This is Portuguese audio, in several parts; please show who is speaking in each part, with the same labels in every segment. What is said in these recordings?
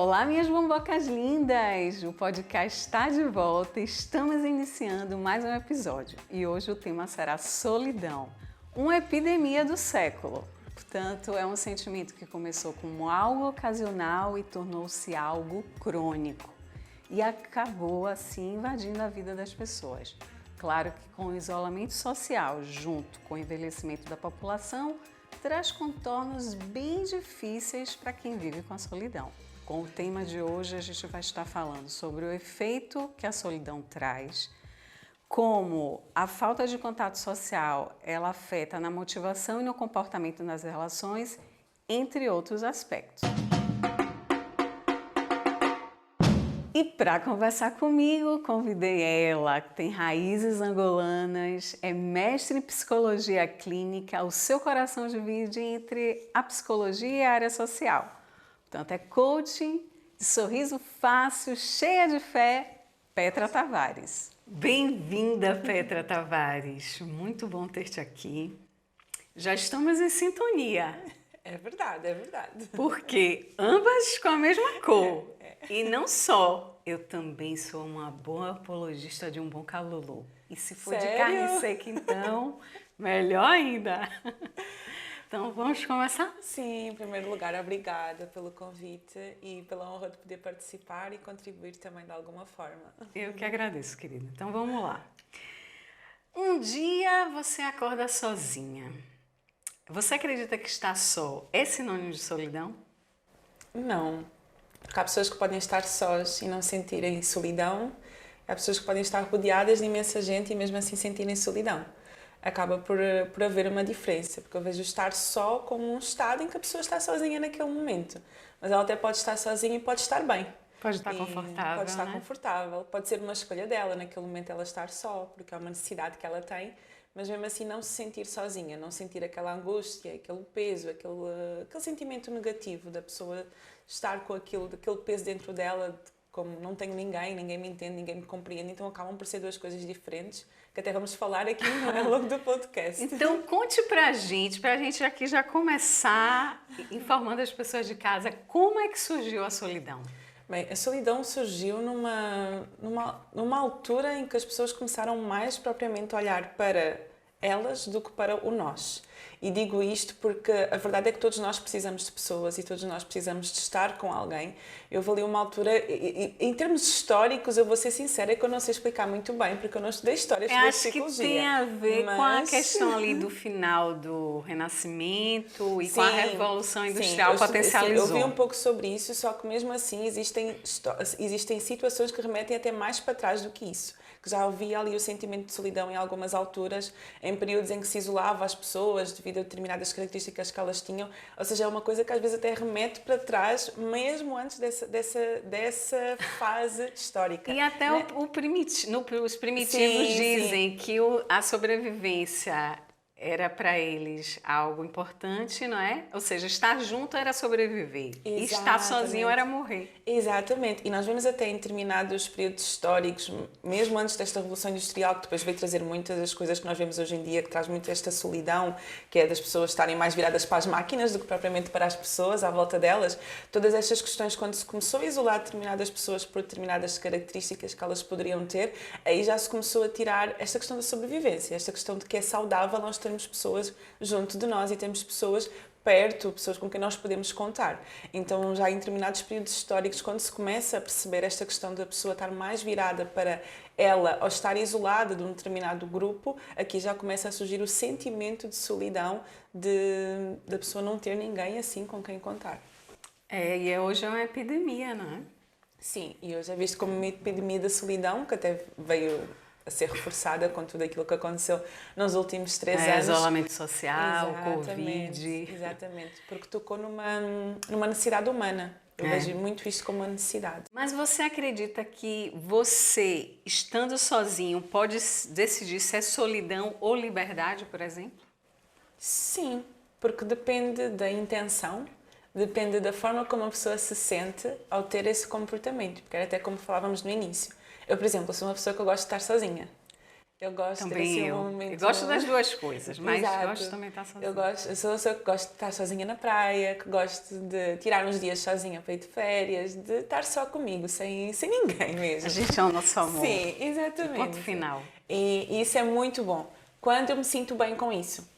Speaker 1: Olá, minhas bombocas lindas! O podcast está de volta e estamos iniciando mais um episódio. E hoje o tema será solidão, uma epidemia do século. Portanto, é um sentimento que começou como algo ocasional e tornou-se algo crônico. E acabou assim invadindo a vida das pessoas. Claro que com o isolamento social, junto com o envelhecimento da população, traz contornos bem difíceis para quem vive com a solidão. Com o tema de hoje, a gente vai estar falando sobre o efeito que a solidão traz, como a falta de contato social ela afeta na motivação e no comportamento nas relações, entre outros aspectos. E para conversar comigo, convidei ela, que tem raízes angolanas, é mestre em psicologia clínica, o seu coração divide entre a psicologia e a área social. Portanto, é coaching, de sorriso fácil, cheia de fé, Petra Tavares. Bem-vinda, Petra Tavares. Muito bom ter-te aqui. Já estamos em sintonia.
Speaker 2: É verdade, é verdade.
Speaker 1: Porque ambas com a mesma cor. E não só, eu também sou uma boa apologista de um bom calulu. E se for
Speaker 2: Sério?
Speaker 1: de carne seca, então, melhor ainda. Então, vamos começar?
Speaker 2: Sim, em primeiro lugar, obrigada pelo convite e pela honra de poder participar e contribuir também de alguma forma.
Speaker 1: Eu que agradeço, querida. Então, vamos lá. Um dia você acorda sozinha. Você acredita que estar só é sinônimo de solidão?
Speaker 2: Não, porque há pessoas que podem estar sós e não sentirem solidão, há pessoas que podem estar rodeadas de imensa gente e mesmo assim sentirem solidão. Acaba por haver uma diferença, porque eu vejo estar só como um estado em que a pessoa está sozinha naquele momento, mas ela até pode estar sozinha e pode estar bem.
Speaker 1: Pode estar confortável,
Speaker 2: pode estar
Speaker 1: né?
Speaker 2: confortável, pode ser uma escolha dela naquele momento ela estar só, porque é uma necessidade que ela tem, mas mesmo assim não se sentir sozinha, não sentir aquela angústia, aquele peso, aquele sentimento negativo da pessoa estar com aquele peso dentro dela, de como não tenho ninguém me entende, ninguém me compreende, então acabam por ser duas coisas diferentes, que até vamos falar aqui ao longo do podcast.
Speaker 1: Então, conte pra gente aqui já começar informando as pessoas de casa, como é que surgiu a solidão?
Speaker 2: Bem, a solidão surgiu numa altura em que as pessoas começaram mais propriamente a olhar para elas do que para o nós. E digo isto porque a verdade é que todos nós precisamos de pessoas e todos nós precisamos de estar com alguém. Eu ali uma altura, em termos históricos, eu vou ser sincera, é que eu não sei explicar muito bem, porque eu não estudei história, estudei psicologia.
Speaker 1: Acho que tem a ver com a questão ali do final do Renascimento e com a Revolução Industrial potencializou.
Speaker 2: Eu vi um pouco sobre isso, só que mesmo assim existem situações que remetem até mais para trás do que isso. Que já havia ali o sentimento de solidão em algumas alturas, em períodos em que se isolava as pessoas devido a determinadas características que elas tinham, ou seja, é uma coisa que às vezes até remete para trás, mesmo antes dessa fase histórica.
Speaker 1: E até
Speaker 2: né?
Speaker 1: os primitivos dizem que a sobrevivência era para eles algo importante, não é? Ou seja, estar junto era sobreviver. E estar sozinho era morrer.
Speaker 2: Exatamente. E nós vemos até em determinados períodos históricos, mesmo antes desta Revolução Industrial, que depois veio trazer muitas das coisas que nós vemos hoje em dia, que traz muito esta solidão, que é das pessoas estarem mais viradas para as máquinas do que propriamente para as pessoas à volta delas. Todas estas questões, quando se começou a isolar determinadas pessoas por determinadas características que elas poderiam ter, aí já se começou a tirar esta questão da sobrevivência, esta questão de que é saudável nós termos pessoas junto de nós e temos pessoas perto, pessoas com quem nós podemos contar. Então, já em determinados períodos históricos, quando se começa a perceber esta questão da pessoa estar mais virada para ela ou estar isolada de um determinado grupo, aqui já começa a surgir o sentimento de solidão da pessoa não ter ninguém assim com quem contar.
Speaker 1: E hoje é uma epidemia, não é?
Speaker 2: Sim, e hoje é visto como uma epidemia da solidão, que até veio a ser reforçada com tudo aquilo que aconteceu nos últimos 3 anos.
Speaker 1: Isolamento social, Covid.
Speaker 2: Exatamente, porque tocou numa necessidade humana. Eu vejo muito isto como uma necessidade.
Speaker 1: Mas você acredita que você, estando sozinho, pode decidir se é solidão ou liberdade, por exemplo?
Speaker 2: Sim, porque depende da intenção, depende da forma como a pessoa se sente ao ter esse comportamento, porque era até como falávamos no início. Eu, por exemplo, sou uma pessoa que eu gosto de estar sozinha. Eu gosto de ter
Speaker 1: Também
Speaker 2: assim,
Speaker 1: eu.
Speaker 2: um momento...
Speaker 1: Eu gosto das duas coisas, mas
Speaker 2: Exato.
Speaker 1: gosto também de estar sozinha.
Speaker 2: Eu sou a pessoa que gosto de estar sozinha na praia, que gosto de tirar uns dias sozinha para ir de férias, de estar só comigo, sem ninguém mesmo.
Speaker 1: A gente é o nosso amor.
Speaker 2: Sim, exatamente.
Speaker 1: Ponto final.
Speaker 2: E isso é muito bom. Quando eu me sinto bem com isso.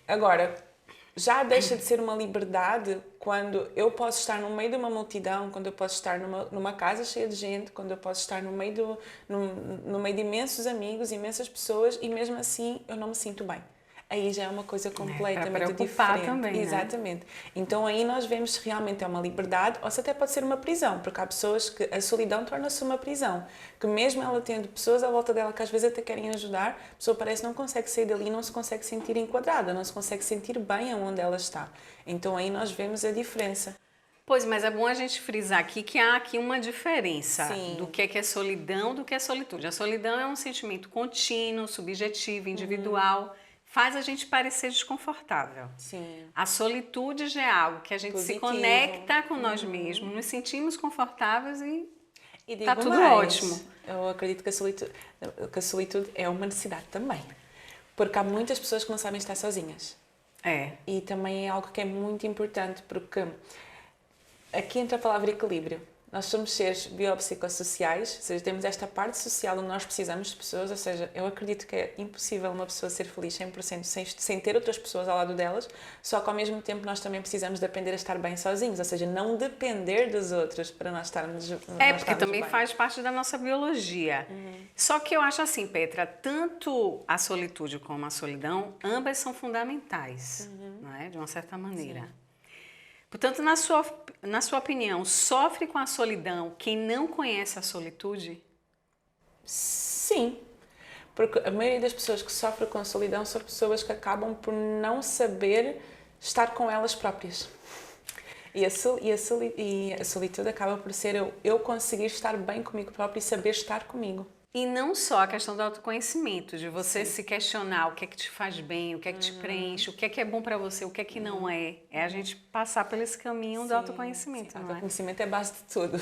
Speaker 2: Agora, já deixa de ser uma liberdade quando eu posso estar no meio de uma multidão, quando eu posso estar numa casa cheia de gente, quando eu posso estar no meio de imensos amigos, imensas pessoas e mesmo assim eu não me sinto bem. Aí já é uma coisa completamente diferente.
Speaker 1: Também, né?
Speaker 2: Exatamente. Então aí nós vemos se realmente é uma liberdade ou se até pode ser uma prisão, porque há pessoas que a solidão torna-se uma prisão, que mesmo ela tendo pessoas à volta dela que às vezes até querem ajudar, a pessoa parece que não consegue sair dali, não se consegue sentir enquadrada, não se consegue sentir bem onde ela está. Então aí nós vemos a diferença.
Speaker 1: Pois, mas é bom a gente frisar aqui que há aqui uma diferença
Speaker 2: Sim.
Speaker 1: do que é solidão do que é solitude. A solidão é um sentimento contínuo, subjetivo, individual, faz a gente parecer desconfortável.
Speaker 2: Sim.
Speaker 1: A solitude já é algo que a gente se
Speaker 2: Positivo.
Speaker 1: conecta com nós mesmos, nos sentimos confortáveis e
Speaker 2: digo
Speaker 1: tá tudo
Speaker 2: mais,
Speaker 1: ótimo.
Speaker 2: Eu acredito que a solitude é uma necessidade também. Porque há muitas pessoas que não sabem estar sozinhas.
Speaker 1: É.
Speaker 2: E também é algo que é muito importante, porque aqui entra a palavra equilíbrio. Nós somos seres biopsicossociais, ou seja, temos esta parte social onde nós precisamos de pessoas, ou seja, eu acredito que é impossível uma pessoa ser feliz 100% sem ter outras pessoas ao lado delas, só que ao mesmo tempo nós também precisamos de aprender a estar bem sozinhos, ou seja, não depender dos outros para nós estarmos
Speaker 1: Porque também
Speaker 2: bem.
Speaker 1: faz parte da nossa biologia. Só que eu acho assim, Petra, tanto a solitude como a solidão, ambas são fundamentais, não é? De uma certa maneira. Sim. Portanto, na sua opinião, sofre com a solidão quem não conhece a solitude?
Speaker 2: Sim, porque a maioria das pessoas que sofrem com a solidão são pessoas que acabam por não saber estar com elas próprias. E a solitude acaba por ser eu conseguir estar bem comigo próprio e saber estar comigo.
Speaker 1: E não só a questão do autoconhecimento, de você se questionar o que é que te faz bem, o que é que te preenche, o que é bom para você, o que é que não é. É a gente passar por esse caminho do autoconhecimento, não é?
Speaker 2: Autoconhecimento é a base de tudo,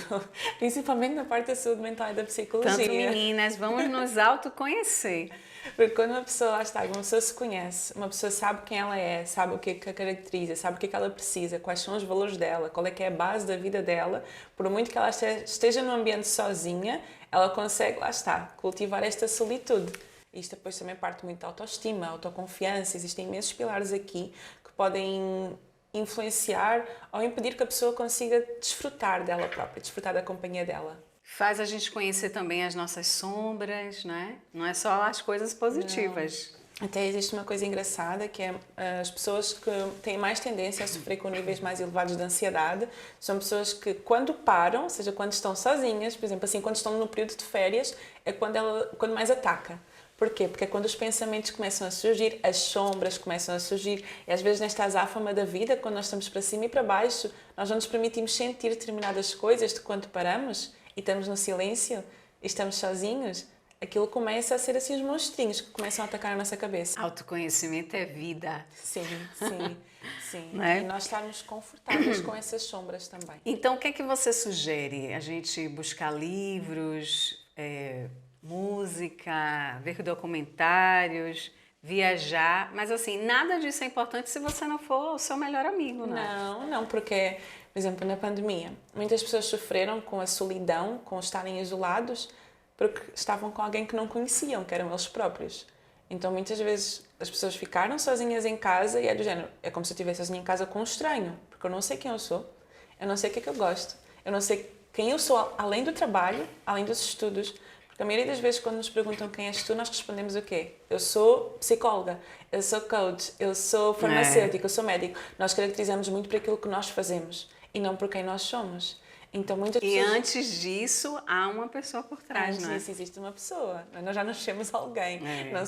Speaker 2: principalmente na parte da saúde mental e da psicologia.
Speaker 1: Tanto meninas, vamos nos autoconhecer.
Speaker 2: Porque quando uma pessoa lá está, uma pessoa se conhece, uma pessoa sabe quem ela é, sabe o que a caracteriza, sabe o que ela precisa, quais são os valores dela, qual é que é a base da vida dela, por muito que ela esteja num ambiente sozinha, ela consegue, lá está, cultivar esta solitude. Isto depois também parte muito da autoestima, autoconfiança, existem imensos pilares aqui que podem influenciar ou impedir que a pessoa consiga desfrutar dela própria, desfrutar da companhia dela.
Speaker 1: Faz a gente conhecer também as nossas sombras, não é? Não é só as coisas positivas.
Speaker 2: Não. Até existe uma coisa engraçada que é as pessoas que têm mais tendência a sofrer com níveis mais elevados de ansiedade são pessoas que quando param, ou seja, quando estão sozinhas, por exemplo, assim, quando estão no período de férias, é quando mais ataca. Porquê? Porque é quando os pensamentos começam a surgir, as sombras começam a surgir e às vezes nesta azáfama da vida, quando nós estamos para cima e para baixo, nós não nos permitimos sentir determinadas coisas de quando paramos e estamos no silêncio e estamos sozinhos, aquilo começa a ser assim os monstrinhos que começam a atacar a nossa cabeça.
Speaker 1: Autoconhecimento é vida.
Speaker 2: Sim.
Speaker 1: Não é?
Speaker 2: E nós estarmos confortáveis com essas sombras também.
Speaker 1: Então, o que é que você sugere? A gente buscar livros, música, ver documentários, viajar, mas assim, nada disso é importante se você não for o seu melhor amigo, né?
Speaker 2: Não, porque, por exemplo, na pandemia, muitas pessoas sofreram com a solidão, com estarem isolados, porque estavam com alguém que não conheciam, que eram eles próprios. Então, muitas vezes, as pessoas ficaram sozinhas em casa e é do género, é como se eu estivesse sozinha em casa com um estranho, porque eu não sei quem eu sou, eu não sei o que é que eu gosto, eu não sei quem eu sou além do trabalho, além dos estudos. Porque a maioria das vezes, quando nos perguntam quem és tu, nós respondemos o quê? Eu sou psicóloga, eu sou coach, eu sou farmacêutica, eu sou médico. Nós caracterizamos muito por aquilo que nós fazemos e não por quem nós somos. Então, muitas pessoas...
Speaker 1: E antes disso, há uma pessoa por trás, não é?
Speaker 2: Antes disso existe uma pessoa. Nós já nascemos alguém.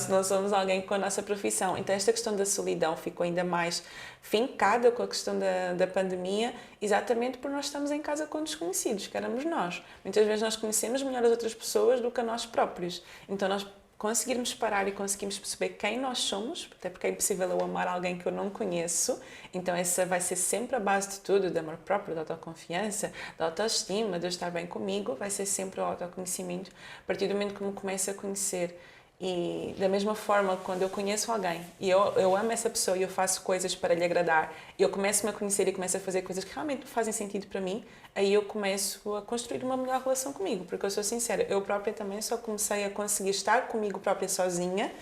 Speaker 2: Não somos alguém com a nossa profissão. Então, esta questão da solidão ficou ainda mais fincada com a questão da pandemia, exatamente por nós estamos em casa com desconhecidos, que éramos nós. Muitas vezes nós conhecemos melhor as outras pessoas do que a nós próprios. Então, nós conseguirmos parar e conseguirmos perceber quem nós somos, até porque é impossível eu amar alguém que eu não conheço, então essa vai ser sempre a base de tudo, do amor próprio, da autoconfiança, da autoestima, de eu estar bem comigo, vai ser sempre o autoconhecimento. A partir do momento que me começo a conhecer E da mesma forma, quando eu conheço alguém e eu amo essa pessoa e eu faço coisas para lhe agradar, eu começo-me a conhecer e começo a fazer coisas que realmente fazem sentido para mim, aí eu começo a construir uma melhor relação comigo. Porque eu sou sincera, eu própria também só comecei a conseguir estar comigo própria sozinha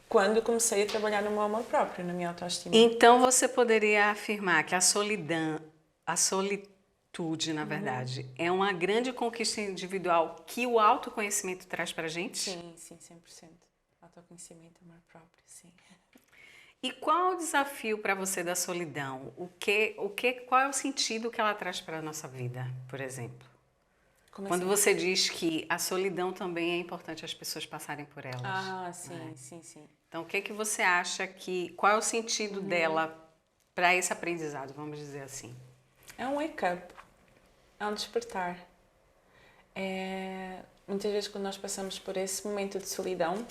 Speaker 2: quando comecei a trabalhar no meu amor próprio, na minha autoestima.
Speaker 1: Então você poderia afirmar que a solitude, na verdade, é uma grande conquista individual que o autoconhecimento traz pra gente?
Speaker 2: Sim, 100%. Autoconhecimento, amor próprio, sim.
Speaker 1: E qual é o desafio para você da solidão? Qual é o sentido que ela traz para a nossa vida, por exemplo? Quando você diz que a solidão também é importante as pessoas passarem por elas.
Speaker 2: Ah, sim, sim.
Speaker 1: Então, o que você acha qual é o sentido dela para esse aprendizado, vamos dizer assim?
Speaker 2: É um wake-up, é um despertar. Muitas vezes quando nós passamos por esse momento de solidão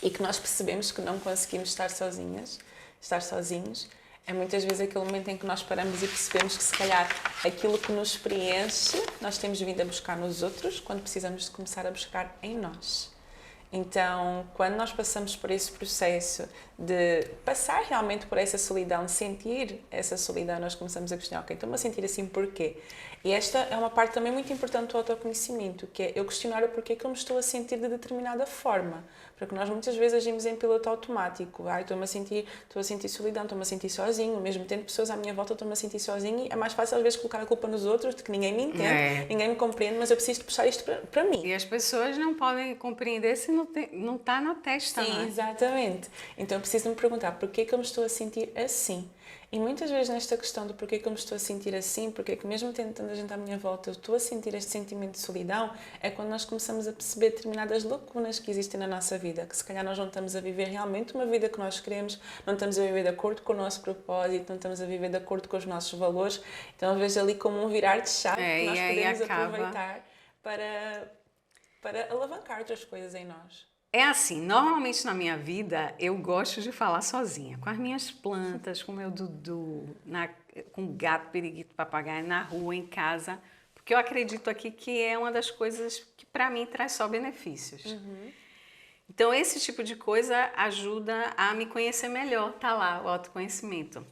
Speaker 2: e que nós percebemos que não conseguimos estar sozinhos, é muitas vezes aquele momento em que nós paramos e percebemos que se calhar aquilo que nos preenche, nós temos vindo a buscar nos outros, quando precisamos de começar a buscar em nós. Então, quando nós passamos por esse processo de passar realmente por essa solidão, de sentir essa solidão, nós começamos a questionar, ok, estou-me a sentir assim porquê? E esta é uma parte também muito importante do autoconhecimento, que é eu questionar o porquê que eu me estou a sentir de determinada forma. Porque nós muitas vezes agimos em piloto automático. Estou-a sentir solidão, estou-me a sentir sozinho, mesmo tendo pessoas à minha volta, estou-me a sentir sozinho. E é mais fácil às vezes colocar a culpa nos outros, de que ninguém me entende, ninguém me compreende, mas eu preciso de puxar isto para mim.
Speaker 1: E as pessoas não podem compreender se não está na testa.
Speaker 2: Sim,
Speaker 1: né?
Speaker 2: Exatamente. Então eu preciso me perguntar porquê que eu me estou a sentir assim. E muitas vezes nesta questão do porquê que eu me estou a sentir assim, porquê que mesmo tendo tanta gente à minha volta, eu estou a sentir este sentimento de solidão, é quando nós começamos a perceber determinadas lacunas que existem na nossa vida, que se calhar nós não estamos a viver realmente uma vida que nós queremos, não estamos a viver de acordo com o nosso propósito, não estamos a viver de acordo com os nossos valores. Então eu vejo ali como um virar de chave que nós podemos aproveitar para alavancar outras coisas em nós.
Speaker 1: É assim, normalmente na minha vida eu gosto de falar sozinha, com as minhas plantas, com o meu Dudu, com o gato, periquito, papagaio, na rua, em casa, porque eu acredito aqui que é uma das coisas que para mim traz só benefícios. Então esse tipo de coisa ajuda a me conhecer melhor, tá lá o autoconhecimento.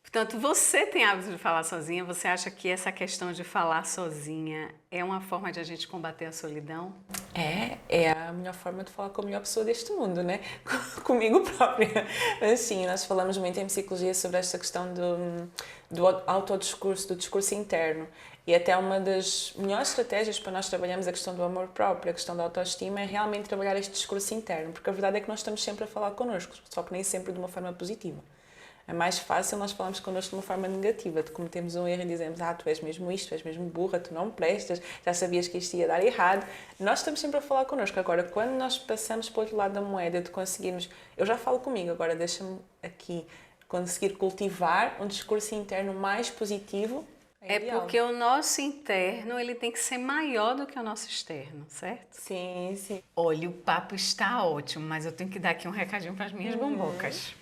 Speaker 1: Portanto, você tem hábito de falar sozinha? Você acha que essa questão de falar sozinha é uma forma de a gente combater a solidão?
Speaker 2: É a melhor forma de falar com a melhor pessoa deste mundo, né? Comigo própria. Sim, nós falamos muito em psicologia sobre esta questão do autodiscurso, do discurso interno. E até uma das melhores estratégias para nós trabalharmos a questão do amor próprio, a questão da autoestima, é realmente trabalhar este discurso interno. Porque a verdade é que nós estamos sempre a falar connosco, só que nem sempre de uma forma positiva. É mais fácil nós falarmos connosco de uma forma negativa, de cometemos um erro e dizemos tu és mesmo isto, tu és mesmo burra, tu não prestas, já sabias que isto ia dar errado. Nós estamos sempre a falar connosco. Agora, quando nós passamos para o outro lado da moeda, de conseguirmos... Eu já falo comigo, agora deixa-me aqui conseguir cultivar um discurso interno mais positivo.
Speaker 1: É porque o nosso interno ele tem que ser maior do que o nosso externo, certo?
Speaker 2: Sim, sim.
Speaker 1: Olha, o papo está ótimo, mas eu tenho que dar aqui um recadinho para as minhas bombocas.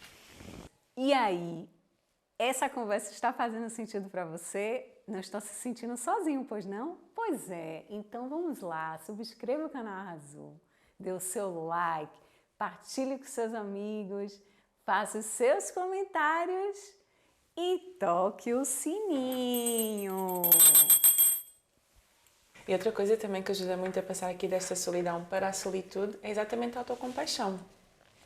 Speaker 1: E aí, essa conversa está fazendo sentido para você? Não está se sentindo sozinho, pois não? Pois é, então vamos lá, subscreva o canal Arrasou, dê o seu like, partilhe com seus amigos, faça os seus comentários e toque o sininho.
Speaker 2: E outra coisa também que ajuda muito a passar aqui desta solidão para a solitude é exatamente a autocompaixão.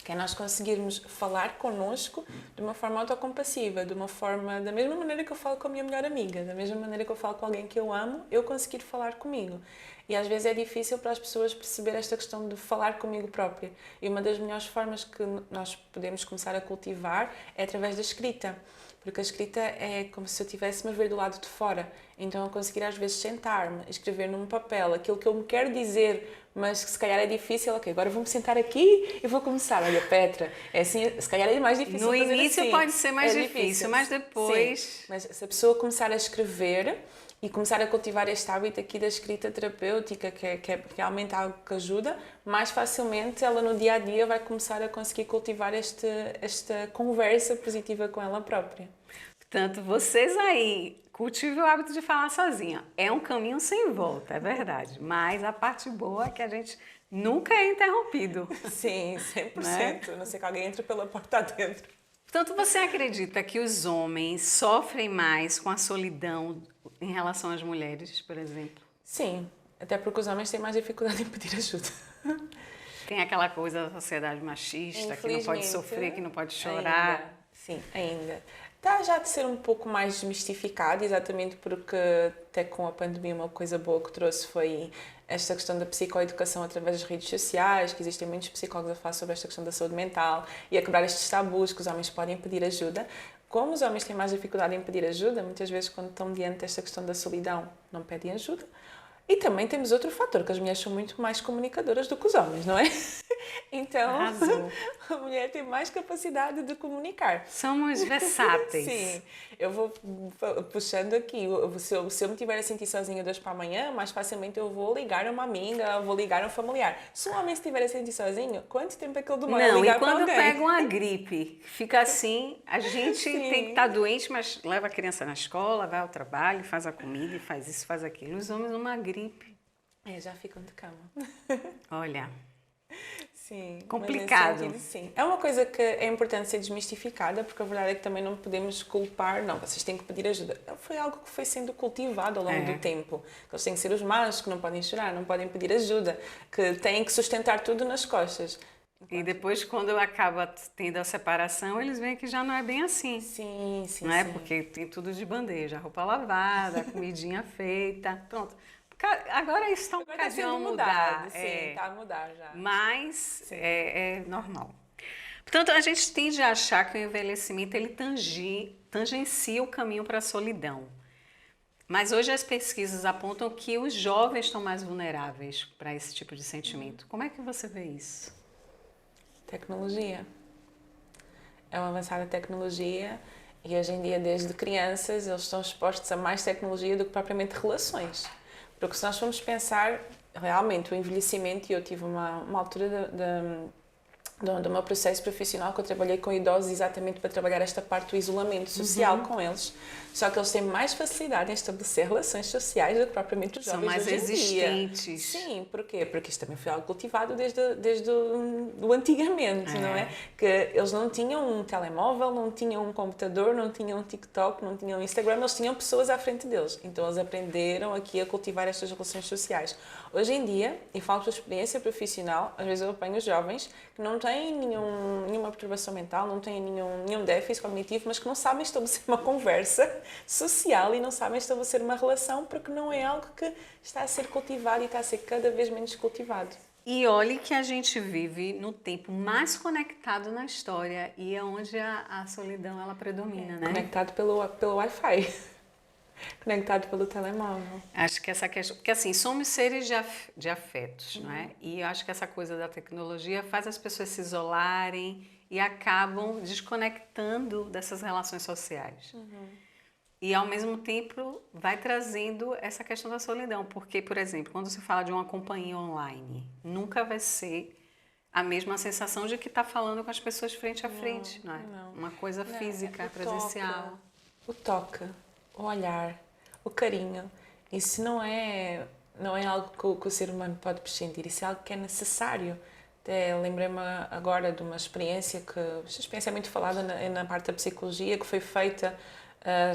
Speaker 2: Que é nós conseguirmos falar connosco de uma forma autocompassiva, da mesma maneira que eu falo com a minha melhor amiga, da mesma maneira que eu falo com alguém que eu amo, eu conseguir falar comigo. E às vezes é difícil para as pessoas perceber esta questão de falar comigo própria. E uma das melhores formas que nós podemos começar a cultivar é através da escrita. Porque a escrita é como se eu estivesse-me a ver do lado de fora. Então eu conseguir às vezes sentar-me, escrever num papel aquilo que eu me quero dizer, mas que se calhar é difícil. Ok, agora vou-me sentar aqui e vou começar. Olha, Petra, é assim, se calhar é mais difícil
Speaker 1: no
Speaker 2: fazer
Speaker 1: início
Speaker 2: assim.
Speaker 1: pode ser mais difícil, mas depois...
Speaker 2: Sim, mas se a pessoa começar a escrever e começar a cultivar este hábito aqui da escrita terapêutica, que é realmente algo que ajuda, mais facilmente ela no dia-a-dia vai começar a conseguir cultivar esta conversa positiva com ela própria.
Speaker 1: Portanto, vocês aí, cultivem o hábito de falar sozinha. É um caminho sem volta, é verdade. Mas a parte boa é que a gente nunca é interrompido.
Speaker 2: Sim, 100%.
Speaker 1: Né?
Speaker 2: A não ser que alguém entre pela porta dentro.
Speaker 1: Portanto, você acredita que os homens sofrem mais com a solidão em relação às mulheres, por exemplo?
Speaker 2: Sim, até porque os homens têm mais dificuldade em pedir ajuda.
Speaker 1: Tem aquela coisa da sociedade machista, que não pode sofrer, que não pode chorar.
Speaker 2: Ainda, sim, ainda. Está já de ser um pouco mais desmistificado, exatamente porque até com a pandemia uma coisa boa que trouxe foi esta questão da psicoeducação através das redes sociais, que existem muitos psicólogos a falar sobre esta questão da saúde mental e a quebrar estes tabus que os homens podem pedir ajuda. Como os homens têm mais dificuldade em pedir ajuda, muitas vezes quando estão diante desta questão da solidão não pedem ajuda. E também temos outro fator, que as mulheres são muito mais comunicadoras do que os homens, não é? Então,
Speaker 1: Arrasou.
Speaker 2: a mulher tem mais capacidade de comunicar.
Speaker 1: Somos versáteis.
Speaker 2: Sim, eu vou puxando aqui. Se eu me tiver a sentir sozinha de hoje para amanhã, mais facilmente eu vou ligar a uma amiga, vou ligar a um familiar. Se um homem se estiver a sentir sozinho, quanto tempo é que ele demora a
Speaker 1: Não,
Speaker 2: ligar
Speaker 1: e
Speaker 2: para
Speaker 1: quando
Speaker 2: alguém?
Speaker 1: pega uma gripe, fica assim, a gente tem que estar doente, mas leva a criança na escola, vai ao trabalho, faz a comida, e faz isso, faz aquilo. Os homens uma gripe.
Speaker 2: Já ficam de cama.
Speaker 1: Olha,
Speaker 2: Sim,
Speaker 1: complicado.
Speaker 2: mas nesse sentido, sim. É uma coisa que é importante ser desmistificada, porque a verdade é que também não podemos culpar, não, vocês têm que pedir ajuda. Foi algo que foi sendo cultivado ao longo do tempo. Eles têm que ser os machos, que não podem chorar, não podem pedir ajuda, que têm que sustentar tudo nas costas.
Speaker 1: E depois, quando acaba tendo a separação, eles veem que já não é bem assim.
Speaker 2: Sim, sim,
Speaker 1: Não é?
Speaker 2: sim.
Speaker 1: Porque tem tudo de bandeja, a roupa lavada, a comidinha feita, pronto. Agora isso está um
Speaker 2: Agora está
Speaker 1: bocadinho a
Speaker 2: sendo
Speaker 1: mudar.
Speaker 2: mudado, sim, está a mudar já.
Speaker 1: Mas é normal. Portanto, a gente tende a achar que o envelhecimento ele tangencia o caminho para a solidão. Mas hoje as pesquisas apontam que os jovens estão mais vulneráveis para esse tipo de sentimento. Como é que você vê isso?
Speaker 2: Tecnologia. É uma avançada tecnologia e hoje em dia, desde crianças, eles estão expostos a mais tecnologia do que propriamente relações. Porque se nós formos pensar, realmente, o envelhecimento, e eu tive uma altura do meu processo profissional que eu trabalhei com idosos exatamente para trabalhar esta parte do isolamento social com eles. Só que eles têm mais facilidade em estabelecer relações sociais do que propriamente os jovens
Speaker 1: São mais
Speaker 2: hoje em dia.
Speaker 1: resistentes.
Speaker 2: Sim, porquê? Porque isto também foi algo cultivado desde o antigamente, não é? Que eles não tinham um telemóvel, não tinham um computador, não tinham um TikTok, não tinham um Instagram, eles tinham pessoas à frente deles. Então eles aprenderam aqui a cultivar estas relações sociais. Hoje em dia, e falo por experiência profissional, às vezes eu apanho os jovens que não têm nenhuma perturbação mental, não têm nenhum déficit cognitivo, mas que não sabem estabelecer uma conversa social e não sabem estabelecer uma relação porque não é algo que está a ser cultivado e está a ser cada vez menos cultivado.
Speaker 1: E olhe que a gente vive no tempo mais conectado na história e é onde a solidão ela predomina, né?
Speaker 2: Conectado pelo Wi-Fi. Conectado pelo telemóvel.
Speaker 1: Acho que essa questão... Porque assim, somos seres de afetos, não é? E eu acho que essa coisa da tecnologia faz as pessoas se isolarem e acabam desconectando dessas relações sociais. E, ao mesmo tempo, vai trazendo essa questão da solidão. Porque, por exemplo, quando se fala de uma companhia online, nunca vai ser a mesma sensação de que está falando com as pessoas frente a frente, não é? Uma coisa física, presencial.
Speaker 2: O toque, o olhar, o carinho. Isso não é algo que o ser humano pode prescindir, isso é algo que é necessário. Lembrei-me agora de uma experiência esta experiência é muito falada na parte da psicologia, que foi feita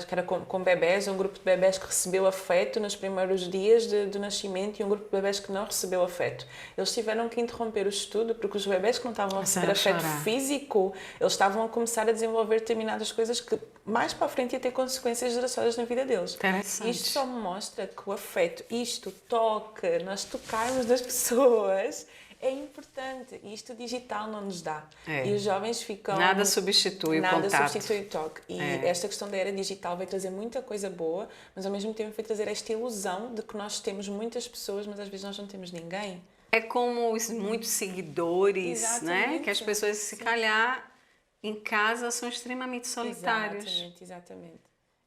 Speaker 2: que era com bebés, um grupo de bebés que recebeu afeto nos primeiros dias do nascimento e um grupo de bebés que não recebeu afeto. Eles tiveram que interromper o estudo porque os bebés que não estavam a receber afeto físico, eles estavam a começar a desenvolver determinadas coisas que mais para a frente ia ter consequências duradoras na vida deles.
Speaker 1: Interessante.
Speaker 2: Isto só mostra que o afeto, o toque, nós tocarmos das pessoas é importante e isto digital não nos dá. E os jovens ficam...
Speaker 1: Nada substitui o contato.
Speaker 2: Nada substitui o toque. E esta questão da era digital vai trazer muita coisa boa, mas ao mesmo tempo vai trazer esta ilusão de que nós temos muitas pessoas, mas às vezes nós não temos ninguém.
Speaker 1: É como os muitos seguidores, né? Que as pessoas, se calhar, em casa são extremamente solitários.
Speaker 2: Exatamente.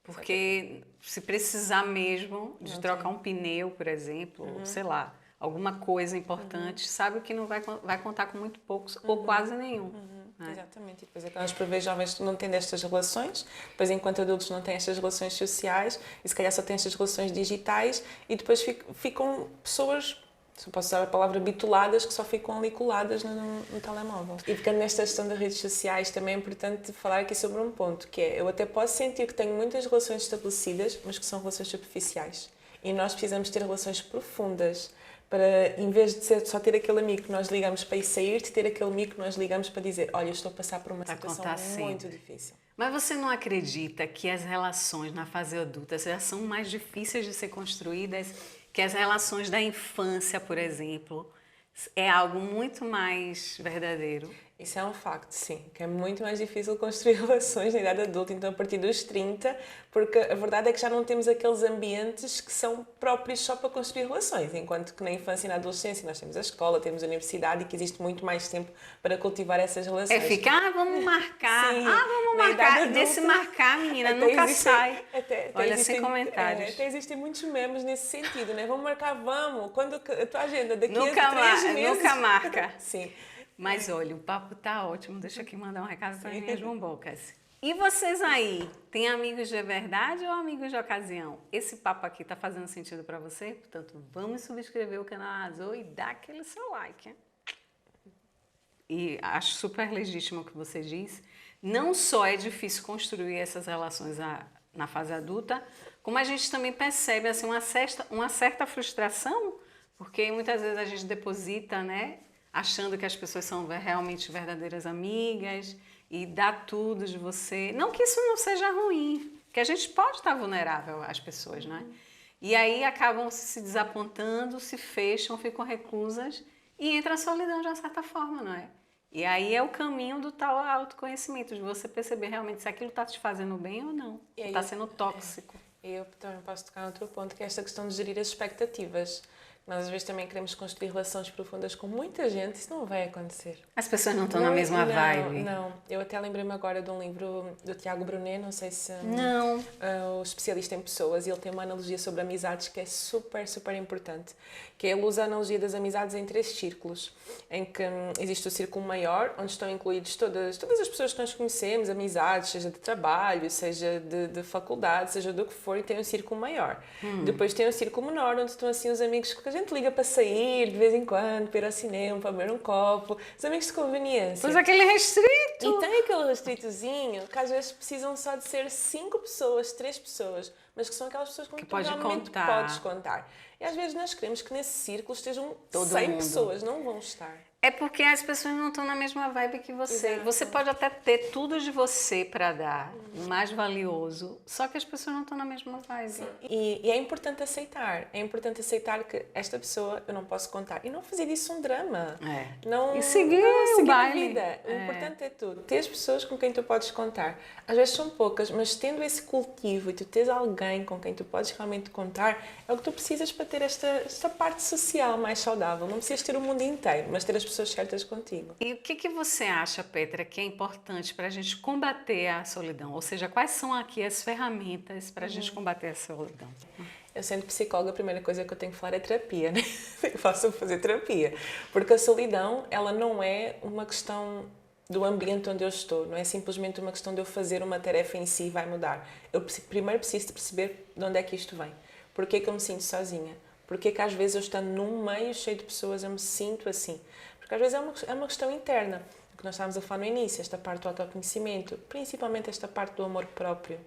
Speaker 1: Porque se precisar mesmo de trocar um pneu, por exemplo, sei lá, alguma coisa importante, sabe que não vai contar com muito poucos ou quase nenhum. Né?
Speaker 2: Exatamente. E depois acabamos por ver jovens que não têm destas relações, depois enquanto adultos não têm estas relações sociais e se calhar só têm estas relações digitais e depois ficam pessoas só posso usar a palavra bitoladas, que só ficam ali coladas no telemóvel. E ficando nesta questão das redes sociais, também é importante falar aqui sobre um ponto, que é, eu até posso sentir que tenho muitas relações estabelecidas, mas que são relações superficiais. E nós precisamos ter relações profundas, para, em vez de ser só ter aquele amigo que nós ligamos para ir sair, de ter aquele amigo que nós ligamos para dizer, olha, eu estou a passar por uma situação muito difícil.
Speaker 1: Mas você não acredita que as relações na fase adulta já são mais difíceis de ser construídas, que as relações da infância, por exemplo, é algo muito mais verdadeiro?
Speaker 2: Isso é um facto, sim, que é muito mais difícil construir relações na idade adulta, então a partir dos 30, porque a verdade é que já não temos aqueles ambientes que são próprios só para construir relações, enquanto que na infância e na adolescência nós temos a escola, temos a universidade e que existe muito mais tempo para cultivar essas relações.
Speaker 1: É ficar, vamos marcar,
Speaker 2: sim,
Speaker 1: vamos marcar, adulta, nesse marcar, menina, nunca sai. Olha, sem comentários.
Speaker 2: Até existem muitos memes nesse sentido, né? Vamos marcar, vamos, quando a tua agenda daqui a 3 meses...
Speaker 1: Nunca marca.
Speaker 2: Sim.
Speaker 1: Mas olha, o papo tá ótimo. Deixa aqui mandar um recado para as minhas bombocas. E vocês aí, têm amigos de verdade ou amigos de ocasião? Esse papo aqui tá fazendo sentido para você? Portanto, vamos subscrever o canal Arrasou e dar aquele seu like, hein? E acho super legítimo o que você diz. Não só é difícil construir essas relações na fase adulta, como a gente também percebe assim, uma certa frustração, porque muitas vezes a gente deposita, né? Achando que as pessoas são realmente verdadeiras amigas e dá tudo de você. Não que isso não seja ruim, que a gente pode estar vulnerável às pessoas, né? E aí acabam se desapontando, se fecham, ficam reclusas e entra a solidão de uma certa forma, não é? E aí é o caminho do tal autoconhecimento, de você perceber realmente se aquilo está te fazendo bem ou não, está sendo tóxico.
Speaker 2: E eu também posso tocar outro ponto, que é esta questão de gerir as expectativas. Nós às vezes também queremos construir relações profundas com muita gente, isso não vai acontecer.
Speaker 1: As pessoas não estão na mesma vibe.
Speaker 2: Não, eu até lembrei-me agora de um livro do Tiago Brunet, não sei se...
Speaker 1: Não.
Speaker 2: O especialista em pessoas, e ele tem uma analogia sobre amizades que é super, super importante, que ele usa a analogia das amizades em 3 círculos, em que existe o círculo maior, onde estão incluídos todas as pessoas que nós conhecemos, amizades, seja de trabalho, seja de faculdade, seja do que for, e tem um círculo maior. Depois tem um círculo menor, onde estão assim os amigos que a gente liga para sair de vez em quando, para ir ao cinema, para beber um copo, os amigos de conveniência.
Speaker 1: Pois aquele restrito.
Speaker 2: E tem aquele restritozinho que às vezes precisam só de ser 5 pessoas, 3 pessoas, mas que são aquelas pessoas com que tu realmente podes contar. E às vezes nós queremos que nesse círculo estejam 100 pessoas, não vão estar.
Speaker 1: É porque as pessoas não estão na mesma vibe que você. Exato. Você pode até ter tudo de você para dar, mais valioso, só que as pessoas não estão na mesma vibe.
Speaker 2: E é importante aceitar. É importante aceitar que esta pessoa eu não posso contar. E não fazer disso um drama. Não,
Speaker 1: e seguir
Speaker 2: o
Speaker 1: baile.
Speaker 2: A vida. O importante é tu ter as pessoas com quem tu podes contar. Às vezes são poucas, mas tendo esse cultivo e tu tens alguém com quem tu podes realmente contar, é o que tu precisas para ter esta parte social mais saudável. Não precisas ter o mundo inteiro, mas ter as pessoas certas contigo.
Speaker 1: E o que você acha, Petra, que é importante para a gente combater a solidão? Ou seja, quais são aqui as ferramentas para a gente combater a solidão?
Speaker 2: Eu, sendo psicóloga, a primeira coisa que eu tenho que falar é terapia, né? Eu faço fazer terapia. Porque a solidão, ela não é uma questão do ambiente onde eu estou, não é simplesmente uma questão de eu fazer uma tarefa em si e vai mudar. Eu primeiro preciso de perceber de onde é que isto vem. Porquê que eu me sinto sozinha? Porquê que às vezes eu estando num meio cheio de pessoas eu me sinto assim? Porque às vezes é uma questão interna, o que nós estávamos a falar no início, esta parte do autoconhecimento, principalmente esta parte do amor próprio.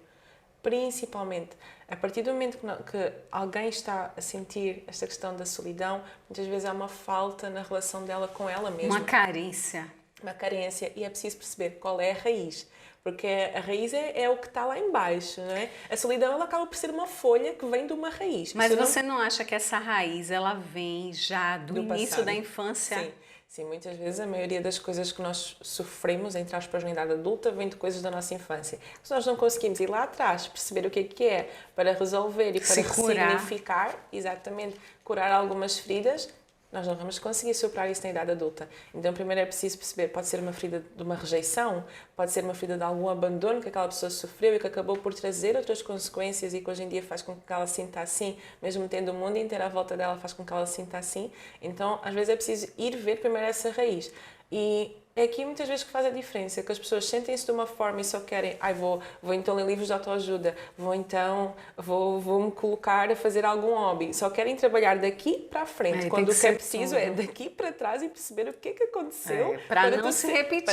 Speaker 2: Principalmente, a partir do momento que alguém está a sentir esta questão da solidão, muitas vezes há uma falta na relação dela com ela mesma.
Speaker 1: Uma carência.
Speaker 2: Uma carência, e é preciso perceber qual é a raiz. Porque a raiz é o que está lá em baixo, não é? A solidão, ela acaba por ser uma folha que vem de uma raiz.
Speaker 1: Mas você não acha que essa raiz, ela vem já do início passado. Da infância?
Speaker 2: Sim, muitas vezes a maioria das coisas que nós sofremos, entre aspas, na idade adulta, vem de coisas da nossa infância. Se nós não conseguimos ir lá atrás, perceber o que é para resolver e para ressignificar, exatamente, curar algumas feridas, nós não vamos conseguir superar isso na idade adulta. Então, primeiro é preciso perceber, pode ser uma ferida de uma rejeição, pode ser uma ferida de algum abandono que aquela pessoa sofreu e que acabou por trazer outras consequências e que hoje em dia faz com que ela se sinta assim, mesmo tendo o mundo inteiro à volta dela, faz com que ela se sinta assim. Então, às vezes é preciso ir ver primeiro essa raiz. E É aqui muitas vezes que faz a diferença, que as pessoas sentem-se de uma forma e só querem, vou então ler livros de autoajuda, vou me colocar a fazer algum hobby. Só querem trabalhar daqui para a frente, quando o que é preciso é daqui para trás e perceber o que é que aconteceu.
Speaker 1: Para não se repetir.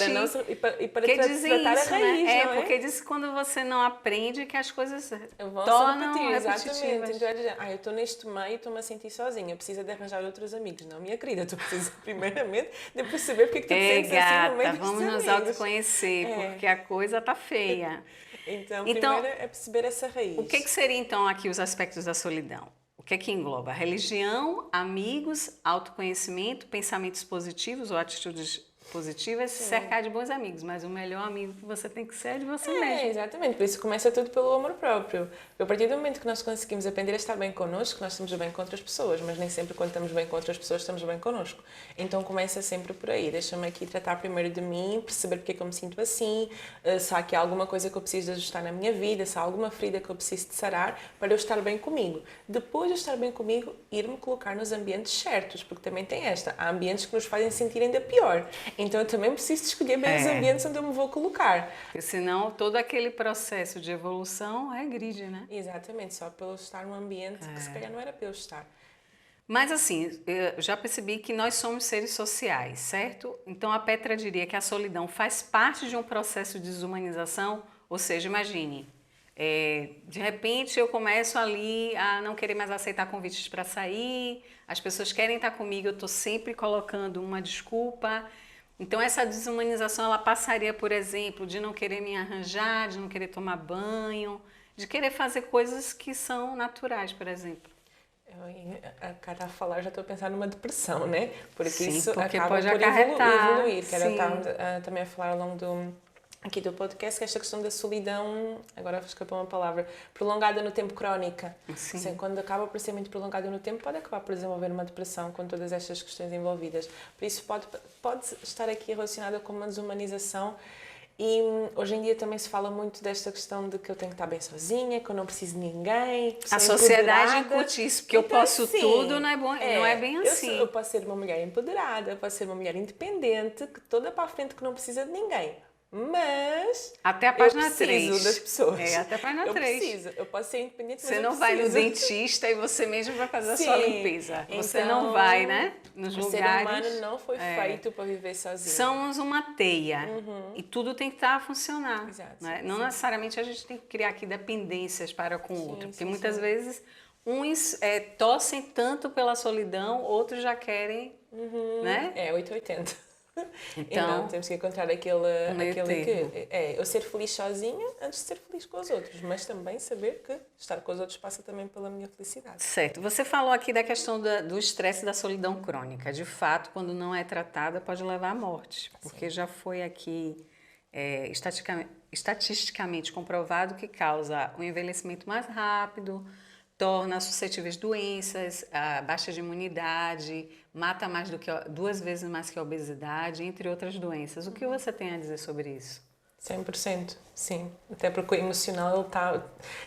Speaker 2: Para tratar
Speaker 1: isso,
Speaker 2: a raiz,
Speaker 1: né?
Speaker 2: não é?
Speaker 1: Porque diz que quando você não aprende que as coisas
Speaker 2: vão
Speaker 1: tornam
Speaker 2: se repetir,
Speaker 1: repetitivas.
Speaker 2: exatamente. Então é dizer, eu estou neste meio e estou-me a sentir sozinha, preciso de arranjar outros amigos. Não, minha querida, tu precisas primeiramente de perceber porque é que tu te sentes assim no meio destes
Speaker 1: vamos nos
Speaker 2: amigos.
Speaker 1: autoconhecer, porque a coisa tá feia.
Speaker 2: Então, primeiro é perceber essa raiz.
Speaker 1: O que seria então aqui os aspectos da solidão? O que é que engloba? Religião, amigos, autoconhecimento, pensamentos positivos ou atitudes positivas, se cercar de bons amigos, mas o melhor amigo que você tem que ser é de você mesmo.
Speaker 2: Exatamente, por isso começa tudo pelo amor próprio. A partir do momento que nós conseguimos aprender a estar bem connosco, nós estamos bem com outras pessoas, mas nem sempre quando estamos bem com outras pessoas estamos bem connosco. Então começa sempre por aí, deixa-me aqui tratar primeiro de mim, perceber porque é que eu me sinto assim, se há aqui alguma coisa que eu preciso de ajustar na minha vida, se há alguma ferida que eu preciso de sarar, para eu estar bem comigo. Depois de estar bem comigo, ir-me colocar nos ambientes certos, porque também tem há ambientes que nos fazem sentir ainda pior. Então eu também preciso de escolher bem os ambientes onde eu me vou colocar.
Speaker 1: Porque senão todo aquele processo de evolução regride, né?
Speaker 2: Exatamente, só pelo estar num ambiente que se calhar não era para eu estar.
Speaker 1: Mas assim, eu já percebi que nós somos seres sociais, certo? Então a Petra diria que a solidão faz parte de um processo de desumanização, ou seja, imagine, de repente eu começo ali a não querer mais aceitar convites para sair, as pessoas querem estar comigo, eu estou sempre colocando uma desculpa. Então essa desumanização ela passaria, por exemplo, de não querer me arranjar, de não querer tomar banho, de querer fazer coisas que são naturais, por exemplo.
Speaker 2: A cara a falar, já estou a pensar numa depressão, né? Porque
Speaker 1: sim,
Speaker 2: isso
Speaker 1: porque
Speaker 2: acaba
Speaker 1: pode
Speaker 2: por evoluir. Que era também a falar ao longo aqui do podcast, que esta questão da solidão, agora escapou uma palavra, prolongada no tempo, crónica. Assim, quando acaba por ser muito prolongada no tempo, pode acabar por desenvolver uma depressão com todas estas questões envolvidas. Por isso pode estar aqui relacionada com uma desumanização. E hoje em dia também se fala muito desta questão de que eu tenho que estar bem sozinha, que eu não preciso de ninguém.
Speaker 1: A sociedade incute isso, porque então, eu posso tudo, não é bem assim.
Speaker 2: Eu posso ser uma mulher empoderada, eu posso ser uma mulher independente, que toda para a frente, que não precisa de ninguém. Mas
Speaker 1: até a página
Speaker 2: eu preciso
Speaker 1: 3.
Speaker 2: Das pessoas.
Speaker 1: Até a página 3.
Speaker 2: Eu posso ser independente, mas
Speaker 1: você não vai no dentista e você mesmo vai fazer a sua limpeza. Você não vai, né? Nos lugares.
Speaker 2: O ser humano não foi feito para viver sozinho.
Speaker 1: Somos uma teia e tudo tem que estar a funcionar.
Speaker 2: Exato,
Speaker 1: né? Não necessariamente a gente tem que criar aqui dependências para com o outro, porque muitas vezes uns torcem tanto pela solidão, outros já querem, né?
Speaker 2: 880. Então temos que encontrar aquele que eu ser feliz sozinha antes de ser feliz com os outros, mas também saber que estar com os outros passa também pela minha felicidade.
Speaker 1: Certo. Você falou aqui da questão do estresse e da solidão crônica. De fato, quando não é tratada, pode levar à morte, porque já foi aqui estatisticamente comprovado que causa um envelhecimento mais rápido, torna suscetíveis doenças, a baixa de imunidade, mata mais do que 2 vezes mais que a obesidade, entre outras doenças. O que você tem a dizer sobre isso?
Speaker 2: 100%, sim. Até porque o emocional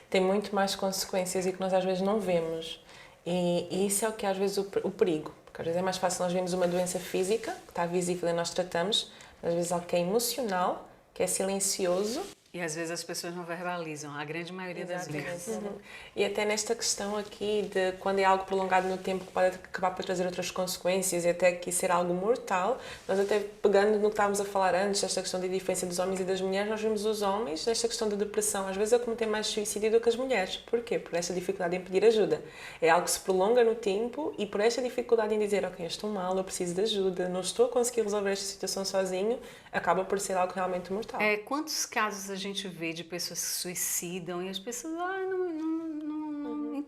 Speaker 2: tem muito mais consequências e que nós às vezes não vemos. E isso é o que é às vezes o perigo. Porque às vezes é mais fácil nós vermos uma doença física, que está visível e nós tratamos, mas às vezes algo que é emocional, que é silencioso.
Speaker 1: E às vezes as pessoas não verbalizam, a grande maioria das vezes.
Speaker 2: E até nesta questão aqui de quando é algo prolongado no tempo que pode acabar por trazer outras consequências e até que ser algo mortal, nós até pegando no que estávamos a falar antes, esta questão da diferença dos homens e das mulheres, nós vemos os homens nesta questão da depressão, às vezes a cometer mais suicídio do que as mulheres. Porquê? Por esta dificuldade em pedir ajuda. É algo que se prolonga no tempo e por esta dificuldade em dizer, ok, eu estou mal, eu preciso de ajuda, não estou a conseguir resolver esta situação sozinho, acaba por ser algo realmente mortal.
Speaker 1: Quantos casos a gente vê de pessoas que se suicidam e as pessoas,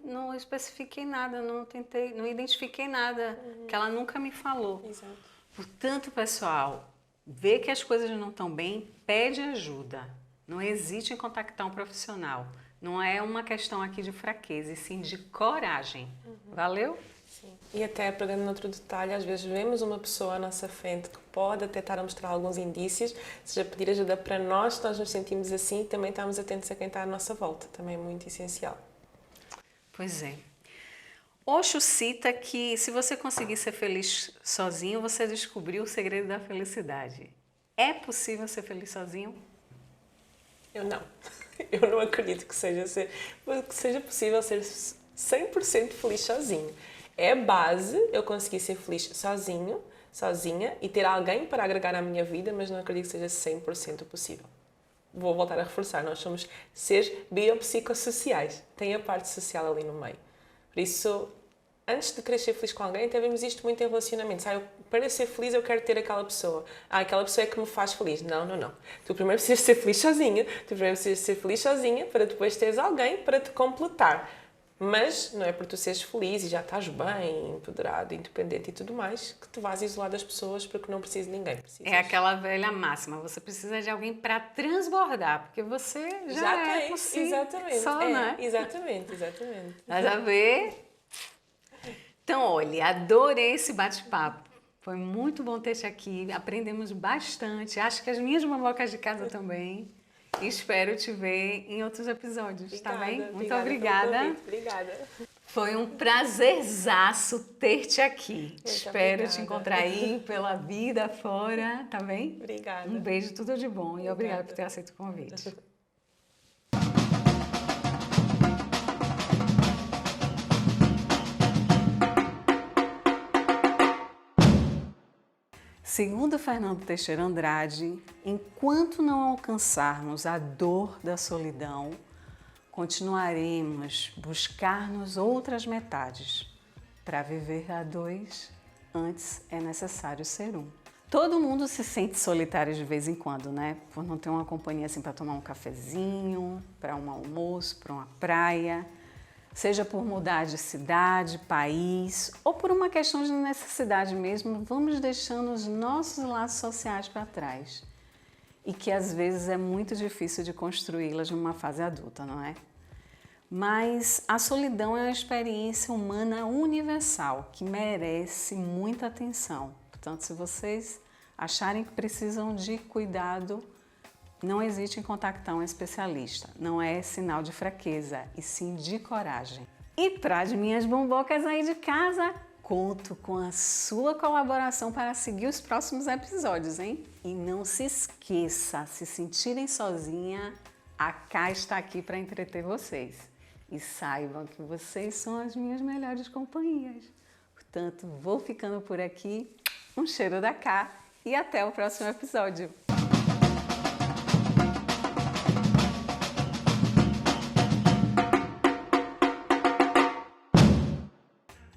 Speaker 1: não especifiquei nada, não identifiquei nada, que ela nunca me falou.
Speaker 2: Exato.
Speaker 1: Portanto, pessoal, vê que as coisas não estão bem, pede ajuda. Não hesite em contactar um profissional. Não é uma questão aqui de fraqueza, e sim de coragem. Valeu?
Speaker 2: Sim. E até pegando noutro detalhe, às vezes vemos uma pessoa à nossa frente que pode até estar a mostrar alguns indícios, seja pedir ajuda para nós, se nós nos sentimos assim, também estamos atentos a quem está à nossa volta, também é muito essencial.
Speaker 1: Pois é. Osho cita que se você conseguir ser feliz sozinho, você descobriu o segredo da felicidade. É possível ser feliz sozinho?
Speaker 2: Eu não. Eu não acredito que seja possível ser 100% feliz sozinho. É base eu conseguir ser feliz sozinho, sozinha e ter alguém para agregar à minha vida, mas não acredito que seja 100% possível. Vou voltar a reforçar, nós somos seres biopsicossociais. Tem a parte social ali no meio. Por isso, antes de querer ser feliz com alguém, até vemos isto muito em relacionamentos. Para ser feliz eu quero ter aquela pessoa. Aquela pessoa é que me faz feliz. Não. Tu primeiro precisas ser feliz sozinha. Tu primeiro precisas ser feliz sozinha para depois teres alguém para te completar. Mas não é por tu seres feliz e já estás bem, empoderado, independente e tudo mais, que te vais isolar das pessoas porque não precisas de ninguém.
Speaker 1: É aquela velha máxima, você precisa de alguém para transbordar, porque você já é por si
Speaker 2: exatamente.
Speaker 1: só, né?
Speaker 2: Exatamente.
Speaker 1: Mas a ver? Então, olha, adorei esse bate-papo. Foi muito bom ter te aqui, aprendemos bastante. Acho que as minhas bobocas de casa também. E espero te ver em outros episódios, tá bem? Muito obrigada.
Speaker 2: Obrigada.
Speaker 1: Foi um prazerzaço ter-te aqui.
Speaker 2: Muito
Speaker 1: Espero
Speaker 2: obrigada.
Speaker 1: te encontrar aí pela vida fora, tá bem?
Speaker 2: Obrigada.
Speaker 1: Um beijo, tudo de bom. E obrigada por ter aceito o convite. Segundo Fernando Teixeira Andrade, enquanto não alcançarmos a dor da solidão, continuaremos buscar-nos outras metades. Para viver a dois, antes é necessário ser um. Todo mundo se sente solitário de vez em quando, né? Por não ter uma companhia assim para tomar um cafezinho, para um almoço, para uma praia. Seja por mudar de cidade, país ou por uma questão de necessidade mesmo, vamos deixando os nossos laços sociais para trás. E que às vezes é muito difícil de construí-las numa fase adulta, não é? Mas a solidão é uma experiência humana universal que merece muita atenção. Portanto, se vocês acharem que precisam de cuidado, não hesite em contactar um especialista. Não é sinal de fraqueza, e sim de coragem. E para as minhas bombocas aí de casa, conto com a sua colaboração para seguir os próximos episódios, hein? E não se esqueça, se sentirem sozinha, a Cá está aqui para entreter vocês. E saibam que vocês são as minhas melhores companhias. Portanto, vou ficando por aqui. Um cheiro da Cá e até o próximo episódio.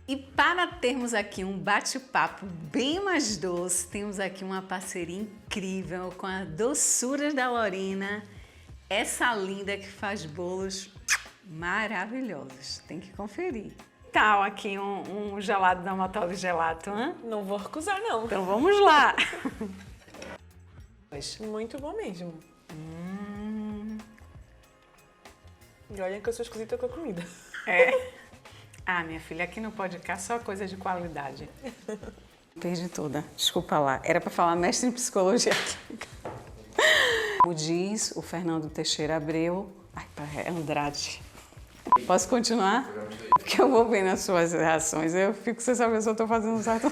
Speaker 1: E para termos aqui um bate-papo bem mais doce, temos aqui uma parceria incrível com a Doçuras da Lorena, essa linda que faz bolos maravilhosos. Tem que conferir. Tal aqui um gelado da Matoli Gelato, hein?
Speaker 2: Não vou recusar, não.
Speaker 1: Então vamos lá!
Speaker 2: Muito bom mesmo. E olhem que eu sou esquisita com a comida.
Speaker 1: É? Ah, minha filha, aqui no podcast só coisa de qualidade. Perdi toda. Desculpa lá. Era para falar mestre em psicologia química. Como diz o Fernando Teixeira Abreu... Ai, é Andrade. Posso continuar? Porque eu vou ver nas suas reações. Eu fico sem saber se eu estou fazendo certo.